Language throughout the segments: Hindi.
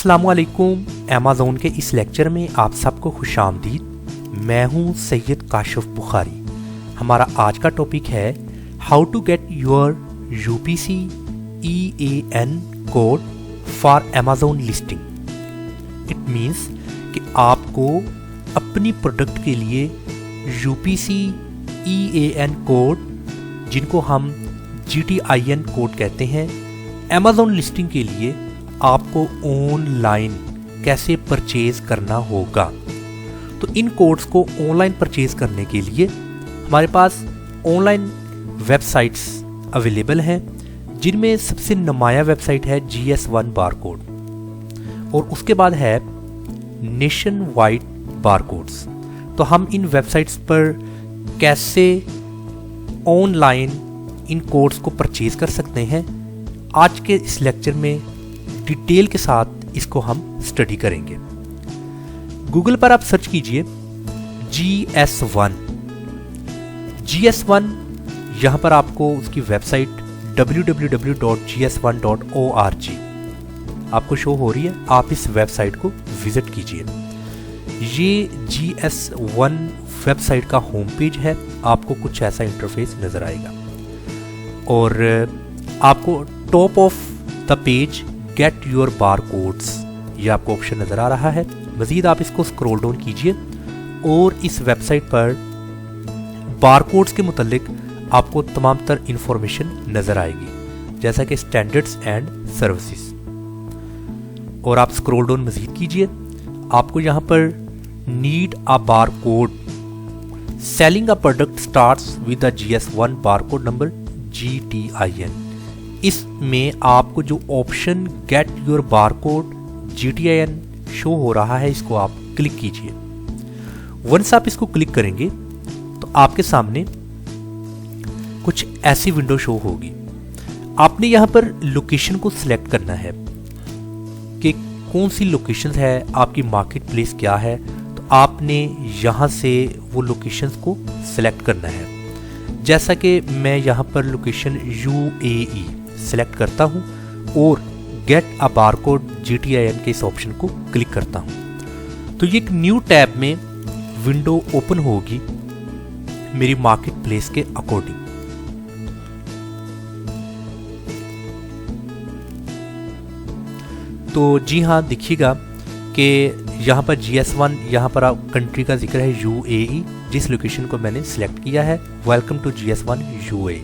अस्सलामुअलैकुम। अमेज़न के इस लेक्चर में आप सबको खुशामदीद। मैं हूं सैयद काशिफ बुखारी। हमारा आज का टॉपिक है how to get your UPC EAN code for Amazon listing. It means कि आपको अपनी प्रोडक्ट के लिए UPC EAN कोड, जिनको हम GTIN कोड कहते हैं, अमेज़न लिस्टिंग के लिए आपको ऑनलाइन कैसे परचेज करना होगा। तो इन कोड्स को ऑनलाइन परचेज करने के लिए हमारे पास ऑनलाइन वेबसाइट्स अवेलेबल हैं, जिनमें सबसे नुमाया वेबसाइट है GS1 बारकोड और उसके बाद है नेशन वाइड बारकोड्स। तो हम इन वेबसाइट्स पर कैसे ऑनलाइन इन कोड्स को परचेज कर सकते हैं, आज के इस लेक्चर में डिटेल के साथ इसको हम स्टडी करेंगे। गूगल पर आप सर्च कीजिए GS1। यहाँ पर आपको उसकी वेबसाइट www.gs1.org आपको शो हो रही है। आप इस वेबसाइट को विजिट कीजिए। ये GS1 वेबसाइट का होम पेज है। आपको कुछ ऐसा इंटरफेस नजर आएगा और आपको top of the page get your bar codes, ये आपको ऑप्शन नजर आ रहा है। मजीद आप इसको स्क्रॉल डाउन कीजिए और इस वेबसाइट पर बार कोड्स के मुतालिक आपको तमाम तर इंफॉर्मेशन नजर आएगी, जैसा कि स्टैंडर्ड्स एंड सर्विसेज। और आप स्क्रॉल डाउन मजीद कीजिए, आपको यहाँ पर need a bar code, selling a product starts with the GS1 barcode number GTIN। इसमें आपको जो option get your barcode GTIN show हो रहा है, इसको आप क्लिक कीजिए। वंस आप इसको क्लिक करेंगे तो आपके सामने कुछ ऐसी विंडो शो होगी। आपने यहां पर लोकेशन को सिलेक्ट करना है कि कौन सी लोकेशन है, आपकी मार्केट प्लेस क्या है। तो आपने यहां से वो लोकेशंस को सिलेक्ट करना है। जैसा कि मैं यहां पर लोकेशन UAE सिलेक्ट करता हूं और गेट अ बारकोड GTIN के इस ऑप्शन को क्लिक करता हूं, तो ये एक न्यू टैब में विंडो ओपन होगी मेरी मार्केट प्लेस के अकॉर्डिंग। तो जी हाँ, देखिएगा कि यहाँ पर GS1, यहाँ पर कंट्री का जिक्र है UAE, जिस लोकेशन को मैंने सिलेक्ट किया है। Welcome to GS1 UAE।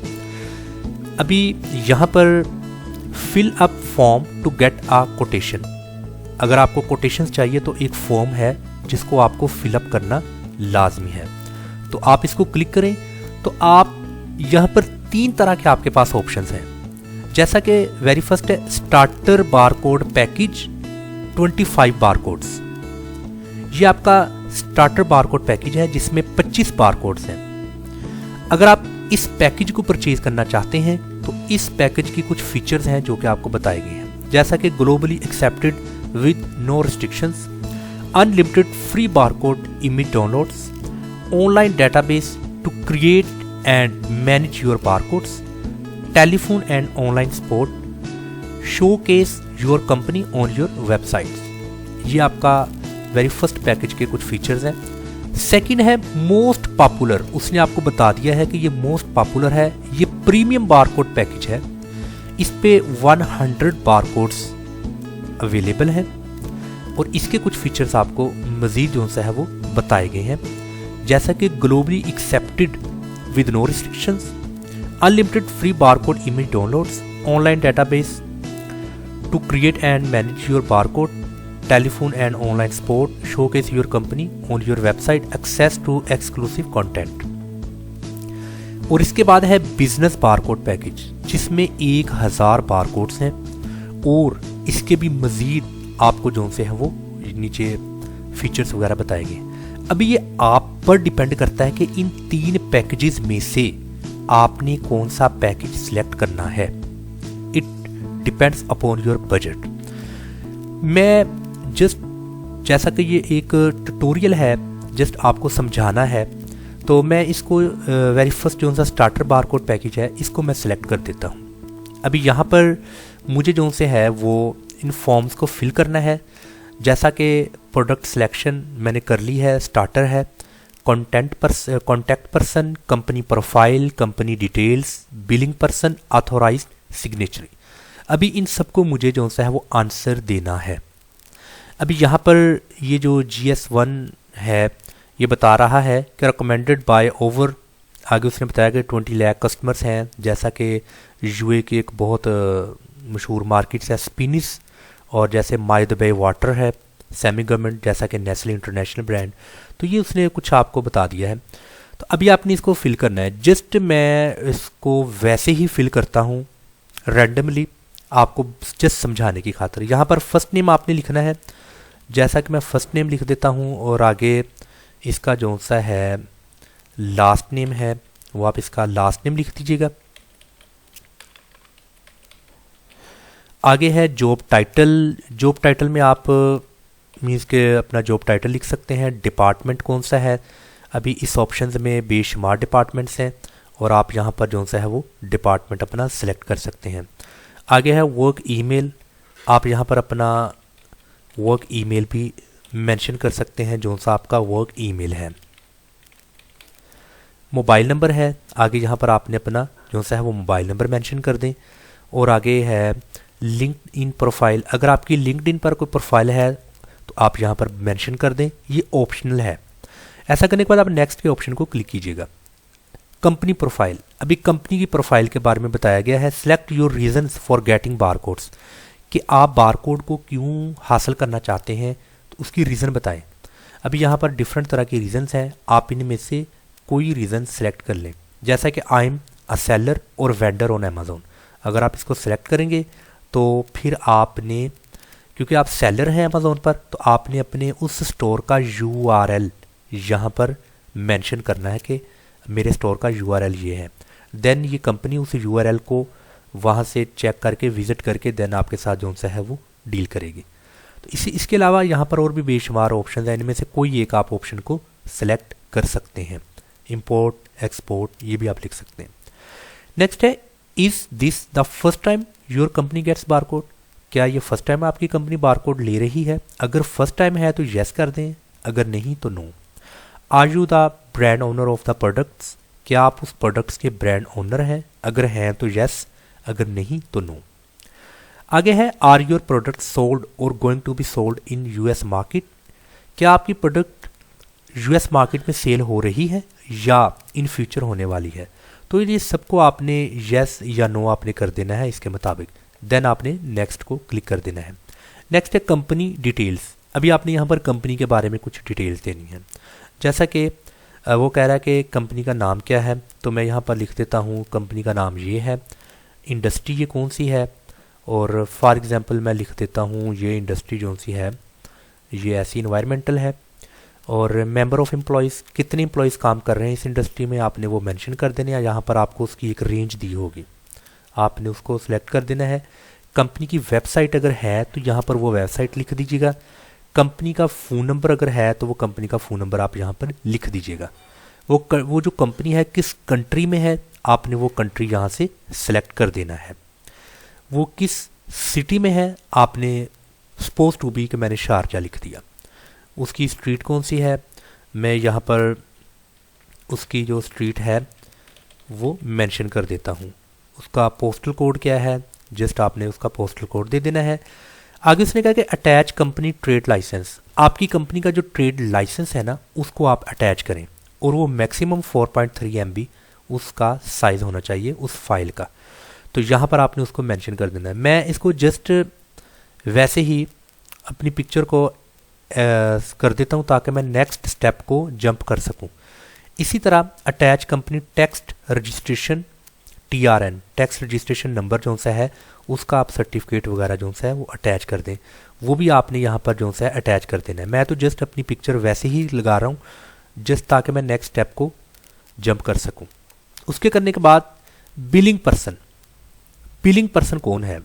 अभी यहाँ पर fill up form to get a quotation. अगर आपको कोटेशंस चाहिए तो एक फॉर्म है जिसको आपको फिलअप करना लाजमी है। तो आप इसको क्लिक करें तो आप यहाँ पर 3 तरह के आपके पास ऑप्शंस हैं। जैसा कि वेरी फर्स्ट है स्टार्टर बारकोड पैकेज 25 बारकोड्स। ये आपका स्टार्टर बारकोड पैकेज है जिसमें 25 बारकोड्स हैं। अगर आप इस पैकेज को परचेज करना चाहते हैं तो इस पैकेज की कुछ फीचर्स हैं जो कि आपको बताए गए हैं, जैसा कि globally accepted with no restrictions, unlimited free barcode image downloads, online database to create and manage your barcodes, telephone and online support, showcase your company on your websites. ये आपका वेरी फर्स्ट पैकेज के कुछ फीचर्स हैं। सेकंड है मोस्ट पॉपुलर। उसने आपको बता दिया है कि ये मोस्ट पॉपुलर है, ये प्रीमियम बारकोड पैकेज है। इस पे 100 बारकोड्स अवेलेबल हैं और इसके कुछ फीचर्स आपको मजीद जो सा है वो बताए गए हैं, जैसा कि globally accepted with no restrictions, unlimited free barcode image downloads, online database to create and manage your barcode, telephone and online support, showcase your company on your website, access to exclusive content. और इसके बाद है बिजनेस बारकोड पैकेज, जिसमें 1000 बारकोड्स हैं और इसके भी मजीद आपको जो से है वो नीचे फीचर्स वगैरह बताए गए। अभी ये आप पर डिपेंड करता है कि इन 3 पैकेजेस में से आपने कौन सा पैकेज सिलेक्ट करना है। It depends upon your budget. मैं जस्ट जैसा कि ये एक ट्यूटोरियल है, जस्ट आपको समझाना है, तो मैं इसको वेरी फर्स्ट जो सा स्टार्टर बारकोड पैकेज है इसको मैं सिलेक्ट कर देता हूँ। अभी यहाँ पर मुझे जो से है वो इन फॉर्म्स को फिल करना है। जैसा कि प्रोडक्ट सिलेक्शन मैंने कर ली है, स्टार्टर है, contact person, company profile, company details, billing person, authorised signatory. अभी इन सबको मुझे जो सा है वो आंसर देना है। अभी यहाँ पर ये जो GS1 है ये बता रहा है कि रिकमेंडेड बाय ओवर, आगे उसने बताया कि 20 लाख कस्टमर्स हैं। जैसा कि यूए की एक बहुत मशहूर मार्केट्स है स्पिनिस, और जैसे माय द बे वाटर है, सेमी गवर्नमेंट जैसा कि नेस्ले इंटरनेशनल ब्रांड। तो ये उसने कुछ आपको बता दिया है। तो अभी आपने इसको फिल करना है। जस्ट मैं इसको वैसे ही फिल करता हूँ रैंडमली, आपको जस्ट समझाने की खातिर। यहाँ पर फर्स्ट नेम आपने लिखना है, जैसा कि मैं फर्स्ट नेम लिख देता हूँ, और आगे इसका जो सा है लास्ट नेम है वो आप इसका लास्ट नेम लिख दीजिएगा। आगे है जॉब टाइटल। जॉब टाइटल में आप मीन्स के अपना जॉब टाइटल लिख सकते हैं। डिपार्टमेंट कौन सा है, अभी इस ऑप्शन में बेशुमार डिपार्टमेंट्स हैं, और आप यहाँ पर जो सा है वो डिपार्टमेंट अपना सिलेक्ट कर सकते हैं। आगे है वर्क ईमेल, आप यहाँ पर अपना वर्क ईमेल भी मेंशन कर सकते हैं, जो सा आपका वर्क ईमेल है। मोबाइल नंबर है, आगे यहाँ पर आपने अपना जो सा है वो मोबाइल नंबर मेंशन कर दें। और आगे है लिंक्डइन प्रोफाइल, अगर आपकी लिंक्डइन पर कोई प्रोफाइल है तो आप यहाँ पर मेंशन कर दें, ये ऑप्शनल है। ऐसा करने के बाद आप नेक्स्ट के ऑप्शन को क्लिक कीजिएगा। कंपनी प्रोफाइल, अभी कंपनी की प्रोफाइल के बारे में बताया गया है। Select your reasons for getting barcodes, कि आप बारकोड को क्यों हासिल करना चाहते हैं, तो उसकी रीज़न बताएं। अभी यहाँ पर डिफरेंट तरह के रीजंस हैं, आप इनमें से कोई रीज़न सेलेक्ट कर लें। जैसा कि आई एम अ सेलर और वेंडर ऑन अमेज़ॉन, अगर आप इसको सेलेक्ट करेंगे तो फिर आपने, क्योंकि आप सेलर हैं अमेज़ॉन पर, तो आपने अपने उस स्टोर का URL यहाँ पर मेंशन करना है कि मेरे स्टोर का URL ये है। देन ये कंपनी उस URL को वहाँ से चेक करके विज़िट करके देन आपके साथ जो सा है वो डील करेगी। तो इसके अलावा यहाँ पर और भी बेशुमार ऑप्शन हैं, इनमें से कोई एक आप ऑप्शन को सिलेक्ट कर सकते हैं। इंपोर्ट, एक्सपोर्ट, ये भी आप लिख सकते हैं। नेक्स्ट है, is this the first time your company gets barcode, क्या ये फर्स्ट टाइम आपकी कंपनी बारकोड ले रही है? अगर फर्स्ट टाइम है तो येस कर दें, अगर नहीं तो no. Are you the brand owner of the products, क्या आप उस प्रोडक्ट्स के ब्रांड ओनर हैं? अगर हैं तो येस, अगर नहीं तो नो। आगे है, आर योर प्रोडक्ट सोल्ड और going to be sold in US market, क्या आपकी प्रोडक्ट US मार्केट में सेल हो रही है या इन फ्यूचर होने वाली है? तो ये सबको आपने येस या नो आपने कर देना है इसके मुताबिक। देन आपने नेक्स्ट को क्लिक कर देना है। नेक्स्ट है कंपनी डिटेल्स, अभी आपने यहाँ पर कंपनी के बारे में कुछ डिटेल्स देनी है। जैसा कि वो कह रहा है कि कंपनी का नाम क्या है, तो मैं यहाँ पर लिख देता हूँ कंपनी का नाम ये है। इंडस्ट्री ये कौन सी है, और फॉर एग्जांपल मैं लिख देता हूँ ये इंडस्ट्री जो सी है ये ऐसी इन्वायरमेंटल है। और मेंबर ऑफ एम्प्लॉयज़, कितने एम्प्लॉयज़ काम कर रहे हैं इस इंडस्ट्री में, आपने वो मेंशन कर देना है। यहाँ पर आपको उसकी एक रेंज दी होगी, आपने उसको सिलेक्ट कर देना है। कंपनी की वेबसाइट अगर है तो यहाँ पर वो वेबसाइट लिख दीजिएगा। कंपनी का फ़ोन नंबर अगर है तो वो कंपनी का फ़ोन नंबर आप यहाँ पर लिख दीजिएगा। वो जो कंपनी है किस कंट्री में है, आपने वो कंट्री यहाँ से सिलेक्ट कर देना है। वो किस सिटी में है, आपने सपोज टू बी कि मैंने शारजा लिख दिया। उसकी स्ट्रीट कौन सी है, मैं यहाँ पर उसकी जो स्ट्रीट है वो मेंशन कर देता हूँ। उसका पोस्टल कोड क्या है, जस्ट आपने उसका पोस्टल कोड दे देना है। आगे उसने कहा कि अटैच कंपनी ट्रेड लाइसेंस, आपकी कंपनी का जो ट्रेड लाइसेंस है ना उसको आप अटैच करें, और वो मैक्सिमम 4.3 MB उसका साइज़ होना चाहिए उस फाइल का। तो यहाँ पर आपने उसको मेंशन कर देना है। मैं इसको जस्ट वैसे ही अपनी पिक्चर को कर देता हूँ ताकि मैं नेक्स्ट स्टेप को जंप कर सकूँ। इसी तरह attach company text registration TRN, tax registration number जो सा है उसका आप सर्टिफिकेट वगैरह जो सा है वो अटैच कर दें, वो भी आपने यहाँ पर जो सा है अटैच कर देना है। मैं तो जस्ट अपनी पिक्चर वैसे ही लगा रहा हूँ जस्ट ताकि मैं नेक्स्ट स्टेप को जंप कर सकूँ। उसके करने के बाद बिलिंग पर्सन, बिलिंग पर्सन कौन है,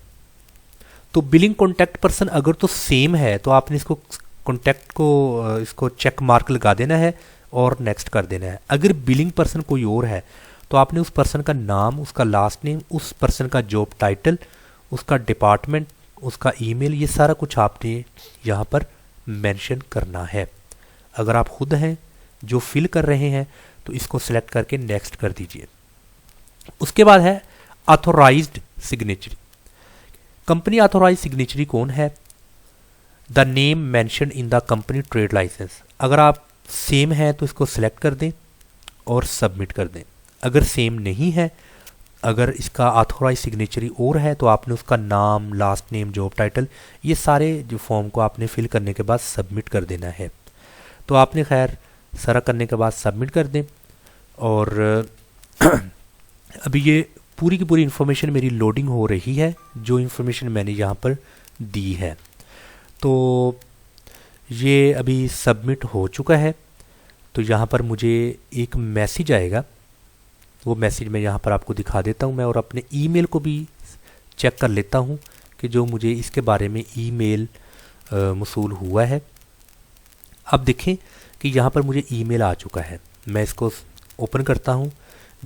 तो बिलिंग कॉन्टैक्ट पर्सन अगर तो सेम है तो आपने इसको कॉन्टैक्ट को इसको चेक मार्क लगा देना है और नेक्स्ट कर देना है। अगर बिलिंग पर्सन कोई और है तो आपने उस पर्सन का नाम, उसका लास्ट नेम, उस पर्सन का जॉब टाइटल, उसका डिपार्टमेंट उसका ईमेल, ये सारा कुछ आपने यहाँ पर मेंशन करना है। अगर आप खुद हैं जो फिल कर रहे हैं तो इसको सिलेक्ट करके नेक्स्ट कर दीजिए। उसके बाद है authorised signatory. Company authorised signatory कौन है? The name mention in the company trade licence. अगर आप सेम है तो इसको सिलेक्ट कर दें और सबमिट कर दें। अगर सेम नहीं है, अगर इसका ऑथोराइज सिग्नेचरी और है, तो आपने उसका नाम, लास्ट नेम, जॉब टाइटल, ये सारे जो फॉर्म को आपने फिल करने के बाद सबमिट कर देना है। तो आपने खैर सारा करने के बाद सबमिट कर दें। और अभी ये पूरी की पूरी इन्फॉर्मेशन मेरी लोडिंग हो रही है, जो इन्फॉर्मेशन मैंने यहाँ पर दी है। तो ये अभी सबमिट हो चुका है। तो यहाँ पर मुझे एक मैसेज आएगा, वो मैसेज मैं यहाँ पर आपको दिखा देता हूँ मैं, और अपने ईमेल को भी चेक कर लेता हूँ कि जो मुझे इसके बारे में ईमेल मौसूल हुआ है। अब देखें कि यहाँ पर मुझे ईमेल आ चुका है। मैं इसको ओपन करता हूँ।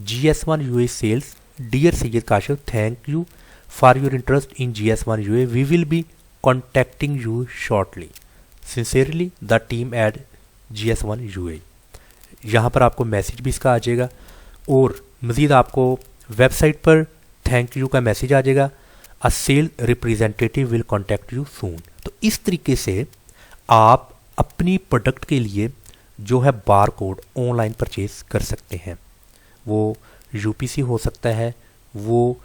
GS1 UA sales, dear Syed Kashif, thank you for your interest in GS1 UA, we will be contacting you shortly, sincerely the team at GS1 UA। यहाँ पर आपको मैसेज भी इसका आ जाएगा और मज़ीद आपको वेबसाइट पर थैंक यू का मैसेज आ जाएगा। A sale representative will contact you soon. तो इस तरीके से आप अपनी प्रोडक्ट के लिए जो है बार कोड ऑनलाइन परचेज कर सकते हैं। वो UPC हो सकता है, वो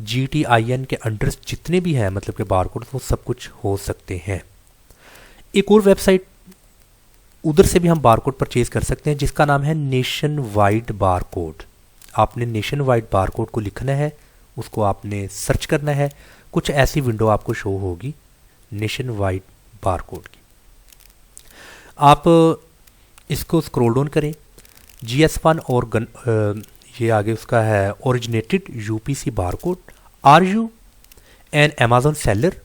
GTIN के अंडर जितने भी हैं मतलब के बार कोड, वो सब कुछ हो सकते हैं। एक और वेबसाइट, उधर से भी हम बार कोड परचेज कर सकते हैं, जिसका नाम है नेशन वाइड बार कोड। आपने नेशन वाइड बार कोड को लिखना है, उसको आपने सर्च करना है, कुछ ऐसी विंडो आपको शो होगी नेशन वाइड बार कोड की। आप इसको स्क्रॉल डाउन करें। GS1 और ये आगे उसका है originated UPC bar code. Are you an Amazon seller?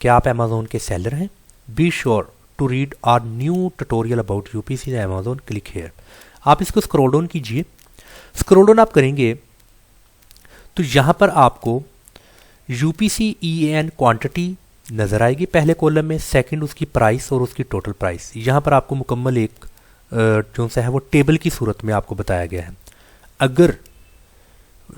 क्या आप अमेजोन के सेलर हैं? Be sure to read our new tutorial about UPC in Amazon, click here. आप इसको स्क्रॉल डाउन कीजिए। स्क्रॉल डाउन आप करेंगे तो यहाँ पर आपको UPC EAN क्वांटिटी नज़र आएगी पहले कॉलम में, सेकंड उसकी प्राइस और उसकी टोटल प्राइस। यहाँ पर आपको मुकम्मल एक जो सा है वो टेबल की सूरत में आपको बताया गया है। अगर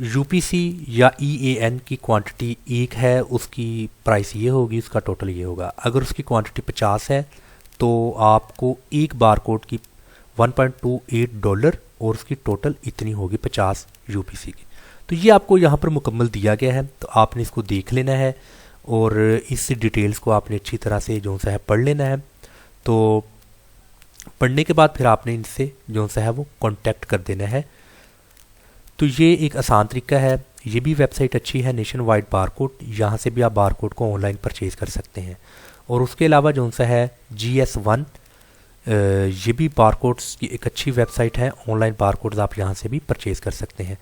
UPC या EAN की क्वांटिटी एक है, उसकी प्राइस ये होगी, उसका टोटल ये होगा। अगर उसकी क्वांटिटी 50 है तो आपको एक बार कोड की $1.28 और उसकी टोटल इतनी होगी 50 UPC की। तो ये आपको यहाँ पर मुकम्मल दिया गया है, तो आपने इसको देख लेना है और इस डिटेल्स को आपने अच्छी तरह से जो सा है पढ़ लेना है। तो पढ़ने के बाद फिर आपने इनसे जो सा है वो कांटेक्ट कर देना है। तो ये एक आसान तरीका है। ये भी वेबसाइट अच्छी है, नेशन वाइड बार कोड, यहाँ से भी आप बार कोड को ऑनलाइन परचेज कर सकते हैं। और उसके अलावा जो सा है GS1, ये भी बार कोड्स की एक अच्छी वेबसाइट है, ऑनलाइन बार कोड्स आप यहाँ से भी परचेज कर सकते हैं।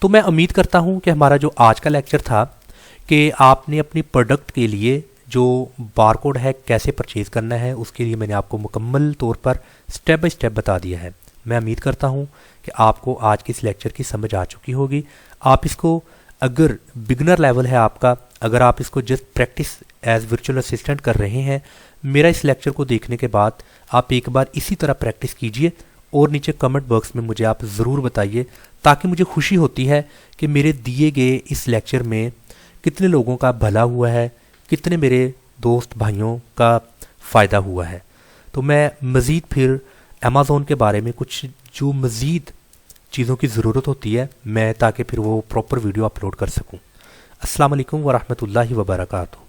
तो मैं उम्मीद करता हूँ कि हमारा जो आज का लेक्चर था कि आपने अपनी प्रोडक्ट के लिए जो बार कोड है कैसे परचेज़ करना है, उसके लिए मैंने आपको मुकम्मल तौर पर स्टेप बाय स्टेप बता दिया है। मैं उम्मीद करता हूँ कि आपको आज के इस लेक्चर की समझ आ चुकी होगी। आप इसको, अगर बिगनर लेवल है आपका, अगर आप इसको just practice as virtual assistant कर रहे हैं, मेरा इस लेक्चर को देखने के बाद आप एक बार इसी तरह प्रैक्टिस कीजिए और नीचे कमेंट बॉक्स में मुझे आप ज़रूर बताइए, ताकि मुझे खुशी होती है कि मेरे दिए गए इस लेक्चर में कितने लोगों का भला हुआ है, कितने मेरे दोस्त भाइयों का फ़ायदा हुआ है। तो मैं मज़ीद फिर अमेज़ॉन के बारे में कुछ जो मज़ीद चीज़ों की ज़रूरत होती है, मैं ताकि फिर वो प्रॉपर वीडियो अपलोड कर सकूं। अस्सलाम वालेकुम व रहमतुल्लाहि व बरकातुहू।